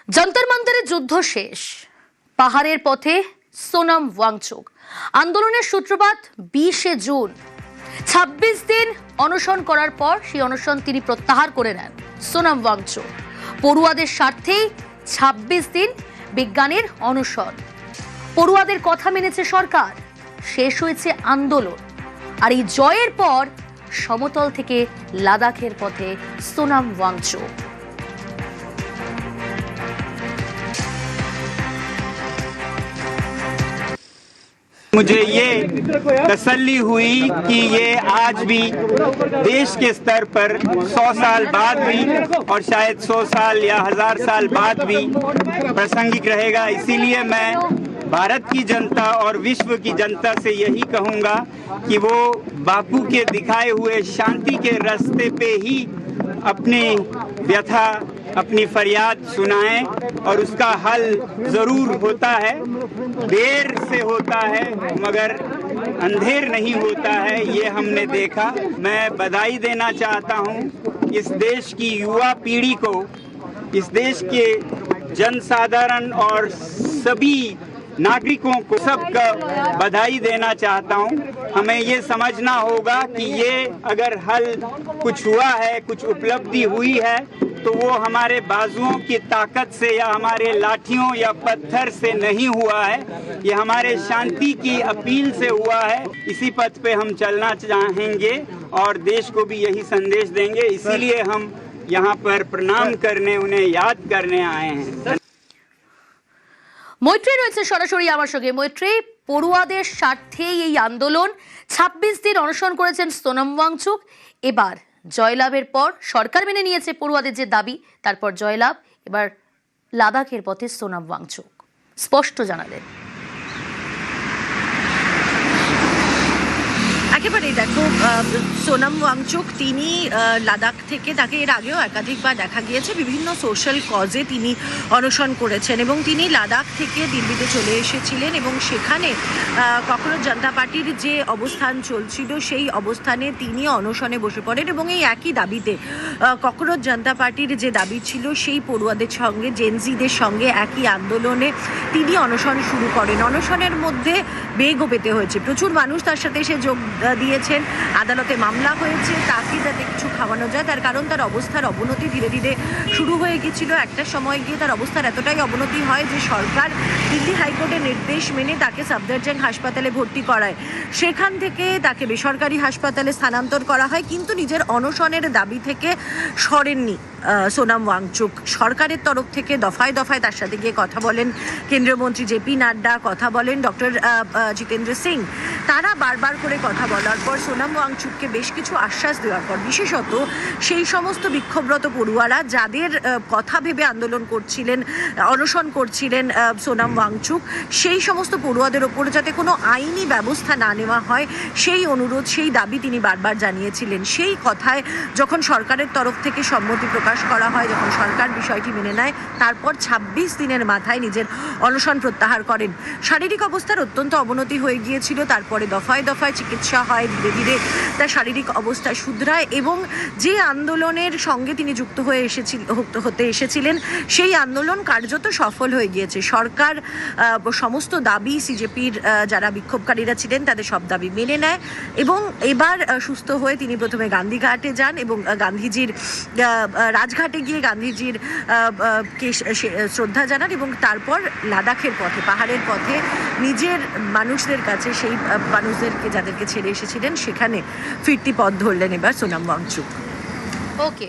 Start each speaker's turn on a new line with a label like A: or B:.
A: जंतर मंतरे युद्ध शेष पहाड़ेर पथे सोनम वांगचुक आंदोलনের सूत्रपात 20 जून 26 दिन অনশন করার পর সেই অনশন তিনি প্রত্যাহার করে নেন সোনম वांगचुक পড়ুয়াদের স্বার্থে 26 দিন বিজ্ঞানের অনশন পড়ুয়াদের কথা মেনেছে সরকার শেষ হয়েছে আন্দোলন আর এই জয়ের পর সমতল থেকে লাদাখের পথে সোনম वांगचुक
B: मुझे ये तसल्ली हुई कि ये आज भी देश के स्तर पर 100 साल बाद भी और शायद 100 साल या 1000 साल बाद भी प्रासंगिक रहेगा। इसीलिए मैं भारत की जनता और विश्व की जनता से यही कहूँगा कि वो बापू के दिखाए हुए शांति के रास्ते पे ही अपनी व्यथा अपनी फरियाद सुनाएं और उसका हल जरूर होता है, देर से होता है मगर अंधेर नहीं होता है, ये हमने देखा। मैं बधाई देना चाहता हूँ इस देश की युवा पीढ़ी को, इस देश के जनसाधारण और सभी नागरिकों को सबका बधाई देना चाहता हूँ। हमें ये समझना होगा कि ये अगर हल कुछ हुआ है, कुछ उपलब्धि हुई है तो वो हमारे बाजुओं की ताकत से या हमारे लाठियों या पत्थर से नहीं हुआ है, ये हमारे शांति की अपील से हुआ है। इसी पथ पे हम चलना चाहेंगे और देश को भी यही संदेश देंगे। इसीलिए हम यहाँ पर प्रणाम करने उन्हें याद करने आए हैं।
A: মৈত্রী রয়েছে সরাসরি আমার সঙ্গে। মৈত্রী, পড়ুয়াদের স্বার্থে এই আন্দোলন 26 দিন অনশন করেছেন সোনম वांगचुक। এবার জয়লাভের পর সরকার মেনে নিয়েছে পড়ুয়াদের যে দাবি, তারপর জয়লাভ, এবার লাদাখের পথে সোনম वांगचुक স্পষ্ট জানালেন।
C: একেবারেই দেখো, সোনম वांगचुक তিনি লাদাখ থেকে, তাকে এর আগেও একাধিকবার দেখা গিয়েছে বিভিন্ন সোশ্যাল কজে তিনি অনশন করেছেন এবং তিনি লাদাখ থেকে দিল্লিতে চলে এসেছিলেন এবং সেখানে কখনো জনতা পার্টির যে অবস্থান চলছিল সেই অবস্থানে তিনি অনশনে বসে পড়েন এবং এই একই দাবিতে কখনো জনতা পার্টির যে দাবি ছিল সেই পড়ুয়াদের সঙ্গে, জেনজিদের সঙ্গে একই আন্দোলনে তিনি অনশন শুরু করেন। অনশনের মধ্যে বেগও পেতে হয়েছে, প্রচুর মানুষ তার সাথে এসে যোগ দিয়েছেন, আদালতে মামলা হয়েছে তাকে যাতে কিছু খাওয়ানো যায়, তার কারণ তার অবস্থার অবনতি ধীরে ধীরে শুরু হয়ে গিয়েছিল। একটা সময় গিয়ে তার অবস্থার এতটাই অবনতি হয় যে সরকার দিল্লি হাইকোর্টের নির্দেশ মেনে তাকে সাফদারজাং হাসপাতালে ভর্তি করায়, সেখান থেকে তাকে বেসরকারি হাসপাতালে স্থানান্তর করা হয়, কিন্তু নিজের অনশনের দাবি থেকে সরেননি সোনম वांगचुक। সরকারের তরফ থেকে দফায় দফায় তার সাথে গিয়ে কথা বলেন কেন্দ্রীয় মন্ত্রী জেপি নাড্ডা, কথা বলেন ডক্টর জিতেন্দ্র সিং। তারা বারবার করে কথা বলার পর সোনম वांगचुकকে বেশ কিছু আশ্বাস দেওয়ার পর, বিশেষত সেই সমস্ত বিক্ষোভরত পড়ুয়ারা যাদের কথা ভেবে আন্দোলন করছিলেন, অনশন করছিলেন সোনম वांगचुक, সেই সমস্ত পড়ুয়াদের ওপর যাতে কোনো আইনি ব্যবস্থা না নেওয়া হয় সেই অনুরোধ, সেই দাবি তিনি বারবার জানিয়েছিলেন। সেই কথায় যখন সরকারের তরফ থেকে সম্মতি প্রকাশ করা হয়, যখন সরকার বিষয়টি মেনে নেয়, তারপর 26 দিনের মাথায় নিজের অনশন প্রত্যাহার করেন। শারীরিক অবস্থার অত্যন্ত অবনতি হয়ে গিয়েছিল, তারপরে দফায় দফায় চিকিৎসা হয়, ধীরে ধীরে তার শারীরিক অবস্থা শুধরায় এবং যে আন্দোলনের সঙ্গে তিনি যুক্ত হতে এসেছিলেন সেই আন্দোলন কার্যত সফল হয়ে গিয়েছে। সরকার সমস্ত দাবি, সিজেপির যারা বিক্ষোভকারীরা ছিলেন তাদের সব দাবি মেনে নেয় এবং এবার সুস্থ হয়ে তিনি প্রথমে গান্ধীঘাটে যান এবং গান্ধীজির রাজঘাটে গিয়ে গান্ধীজির কে শ্রদ্ধা জানান এবং তারপর লাদাখের পথে, পাহাড়ের পথে নিজের মানুষদের কাছে, সেই মানুষদেরকে যাদেরকে ছেড়ে এসেছিলেন সেখানে ফিরতি পথ ধরলেন এবার সোনম वांगचुक।
A: ওকে।